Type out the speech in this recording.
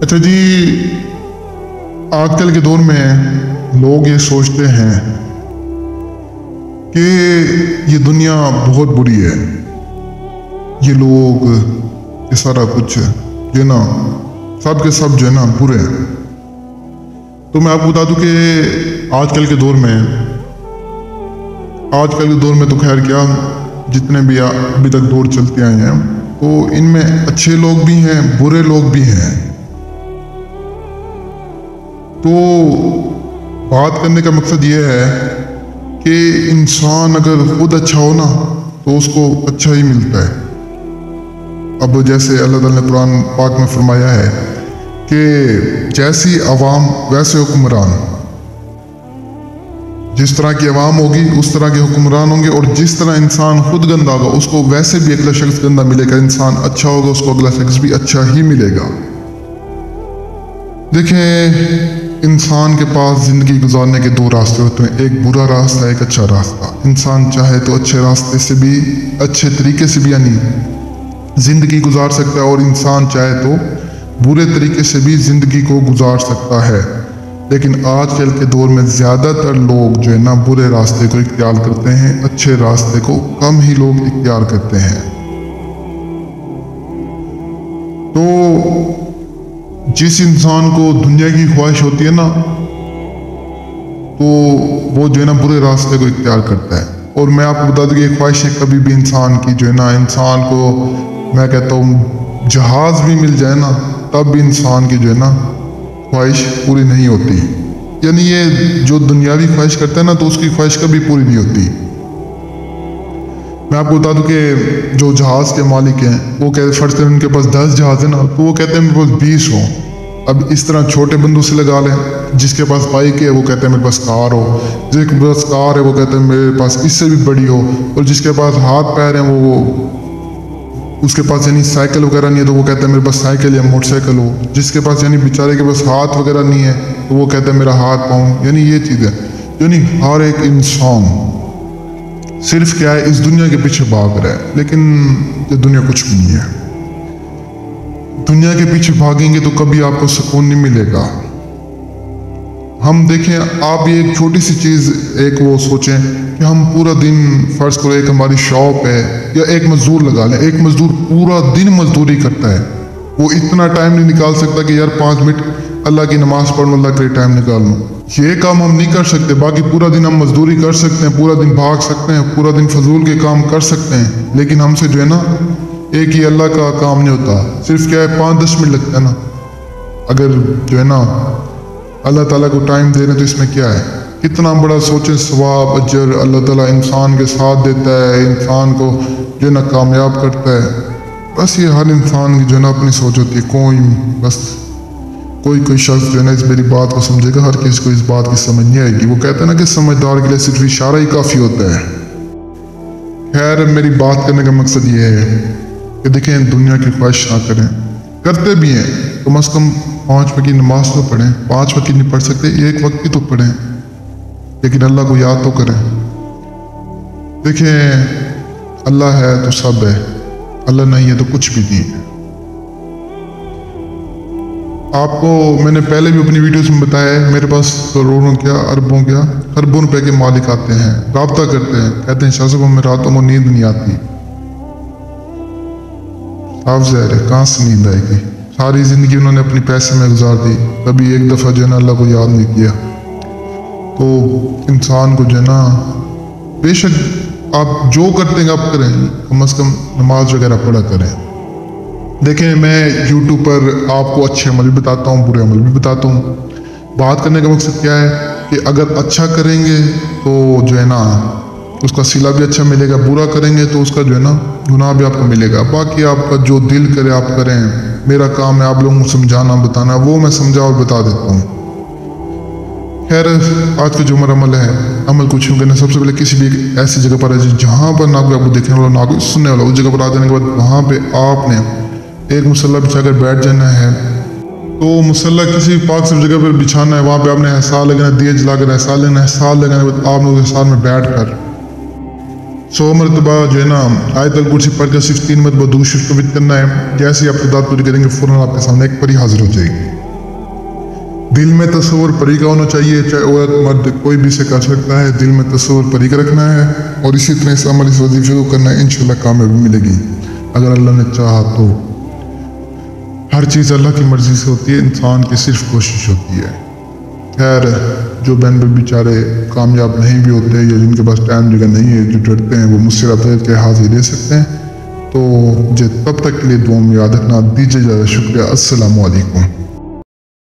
अच्छा जी, आजकल के दौर में लोग ये सोचते हैं कि ये दुनिया बहुत बुरी है, ये लोग, ये सारा कुछ जो है ना, सब के सब जो है ना बुरे हैं। तो मैं आपको बता दूं कि आजकल के दौर में तो खैर क्या, जितने भी अभी तक दौर चलते आए हैं तो इनमें अच्छे लोग भी हैं, बुरे लोग भी हैं। तो बात करने का मकसद ये है कि इंसान अगर खुद अच्छा हो ना तो उसको अच्छा ही मिलता है। अब जैसे अल्लाह ताला ने कुरान पाक में फरमाया है कि जैसी अवाम वैसे हुक्मरान, जिस तरह की अवाम होगी उस तरह के हुक्मरान होंगे, और जिस तरह इंसान खुद गंदा होगा उसको वैसे भी अगला शख्स गंदा मिलेगा। इंसान अच्छा होगा उसको अगला शख्स भी अच्छा ही मिलेगा। देखें, इंसान के पास जिंदगी गुजारने के दो रास्ते होते हैं, एक बुरा रास्ता, एक अच्छा रास्ता। इंसान चाहे तो अच्छे रास्ते से भी, अच्छे तरीके से भी यानी जिंदगी गुजार सकता है, और इंसान चाहे तो बुरे तरीके से भी जिंदगी को गुजार सकता है। लेकिन आजकल के दौर में ज़्यादातर लोग जो है ना बुरे रास्ते को इख्तियार करते हैं, अच्छे रास्ते को कम ही लोग इख्तियार करते हैं। तो जिस इंसान को दुनिया की ख्वाहिश होती है ना, तो वो जो है ना बुरे रास्ते को इख्तियार करता है। और मैं आपको बता दूं कि ये ख्वाहिशें कभी भी इंसान की जो है ना, इंसान को मैं कहता हूँ जहाज़ भी मिल जाए ना तब भी इंसान की जो है ना ख्वाहिश पूरी नहीं होती। यानी ये जो दुनियावी ख्वाहिश करता है ना तो उसकी ख्वाहिश कभी पूरी नहीं होती। मैं आपको बता दूं कि जो जहाज़ के मालिक हैं वो कहते, फर्ज करें उनके पास 10 जहाज़ है ना, तो वो कहते हैं मेरे पास 20 हो। अब इस तरह छोटे बंदों से लगा लें, जिसके पास बाइक है वो कहते हैं मेरे पास कार हो, जिसके पास कार है वो कहते हैं मेरे पास इससे भी बड़ी हो, और जिसके पास हाथ पैर हैं वो उसके पास यानी साइकिल वगैरह नहीं है तो वो कहते हैं मेरे पास साइकिल या मोटरसाइकिल हो। जिसके पास यानी बेचारे के पास हाथ वगैरह नहीं है तो वो कहते हैं मेरा हाथ पाँव। यानी ये चीज़ है, यानी हर एक इंसान सिर्फ क्या है, इस दुनिया के पीछे भाग रहा है। लेकिन ये दुनिया कुछ भी नहीं है। दुनिया के पीछे भागेंगे तो कभी आपको सुकून नहीं मिलेगा। हम देखें, आप ये एक छोटी सी चीज़ एक वो सोचें कि हम पूरा दिन, फर्ज करो एक हमारी शॉप है या एक मजदूर लगा लें, एक मजदूर पूरा दिन मजदूरी करता है, वो इतना टाइम नहीं निकाल सकता कि यार 5 मिनट अल्लाह की नमाज पढ़ लूँ, अल्लाह के लिए टाइम निकाल लूँ। ये काम हम नहीं कर सकते। बाकी पूरा दिन हम मजदूरी कर सकते हैं, पूरा दिन भाग सकते हैं, पूरा दिन फजूल के काम कर सकते हैं, लेकिन हमसे जो है ना एक ही अल्लाह का काम नहीं होता। सिर्फ क्या है 5-10 मिनट लगता है ना, अगर जो है ना अल्लाह ताला को टाइम दे रहे हैं तो इसमें क्या है, कितना बड़ा सोचें सवाब अजर अल्लाह ताला इंसान के साथ देता है, इंसान को जो है ना कामयाब करता है। बस ये हर इंसान की जो है ना अपनी सोच होती है। कोई शख्स जो है ना इस मेरी बात को समझेगा, हर किसी को इस बात की समझ नहीं आएगी। वो कहते हैं ना कि समझदार के लिए सिर्फ इशारा ही काफ़ी होता है। खैर, मेरी बात करने का मकसद ये है कि देखें, दुनिया की ख्वाहिश ना करें, करते भी हैं कम से कम 5 वक्त की नमाज तो पढ़ें। 5 वक्त की नहीं पढ़ सकते, 1 वक्त की तो पढ़ें, लेकिन अल्लाह को याद तो करें। देखें, अल्लाह है तो सब है, अल्लाह नहीं है तो कुछ भी नहीं है। आपको मैंने पहले भी अपनी वीडियोस में बताया है, मेरे पास करोड़ों क्या, अरबों क्या, खरबों रुपए के मालिक आते हैं, राब्ता करते हैं, कहते हैं शाह साहब हमें रातों में नींद नहीं आती। साफ ज़ाहिर है कहाँ से नींद आएगी। सारी ज़िंदगी उन्होंने अपनी पैसे में गुजार दी, कभी एक दफ़ा जो है ना अल्लाह को याद नहीं किया। तो इंसान को जो है ना, बेशक आप जो करते हैं आप करें, कम से कम नमाज वगैरह पढ़ा करें। देखें, मैं यूट्यूब पर आपको अच्छे अमल भी बताता हूँ, बुरे अमल भी बताता हूँ। बात करने का मकसद क्या है कि अगर अच्छा करेंगे तो जो है ना उसका सिला भी अच्छा मिलेगा, बुरा करेंगे तो उसका जो है ना गुनाह भी आपको मिलेगा। बाकी आपका जो दिल करे आप करें, मेरा काम है आप लोगों को समझाना बताना, वो मैं समझा और बता देता हूँ। खैर, आज का जो हमारा अमल है, अमल कुछ नहीं करना। सबसे पहले किसी भी ऐसी जगह पर है जहाँ पर ना कोई आपको देखने वाला ना कोई सुनने वाला, उस जगह पर आ जाने के बाद वहाँ पे आपने एक मुसल्ला बिछाकर बैठ जाना है। तो मुसल्ला किसी पाक सिर्फ जगह पर बिछाना है, वहाँ पे आपने एहसास लगाना, दिए जलाकर एहसास लेना, एहसास लगाने के बाद आपने उस एहसास में बैठ कर 100 मरतबा जो है ना आयतल कुर्सी पढ़कर सिर्फ 3 मरतबा दुरूद शरीफ को विद करना है। जैसे ही आप दाद पूरी करेंगे फौरन आपके सामने एक परी हाजिर हो जाएगी। دل میں تصور پری کا ہونا چاہیے، چاہے عورت مرد کوئی بھی سے کر سکتا ہے، دل میں تصور پری کا رکھنا ہے اور اسی طرح اس عمل اس وظیفے کو کرنا ہے، انشاءاللہ کامیابی ملے گی اگر اللہ نے چاہا تو۔ ہر چیز اللہ کی مرضی سے ہوتی ہے، انسان کی صرف کوشش ہوتی ہے۔ خیر، جو بہن بھائی بیچارے کامیاب نہیں بھی ہوتے یا جن کے پاس ٹائم جگہ نہیں ہے، جو ڈرتے ہیں، وہ مجھ سے رابطے کے حاضر لے سکتے ہیں۔ تو مجھے تب تک کے لیے دعا میں یاد رکھنا، دیجیے زیادہ شکریہ۔ السلام علیکم۔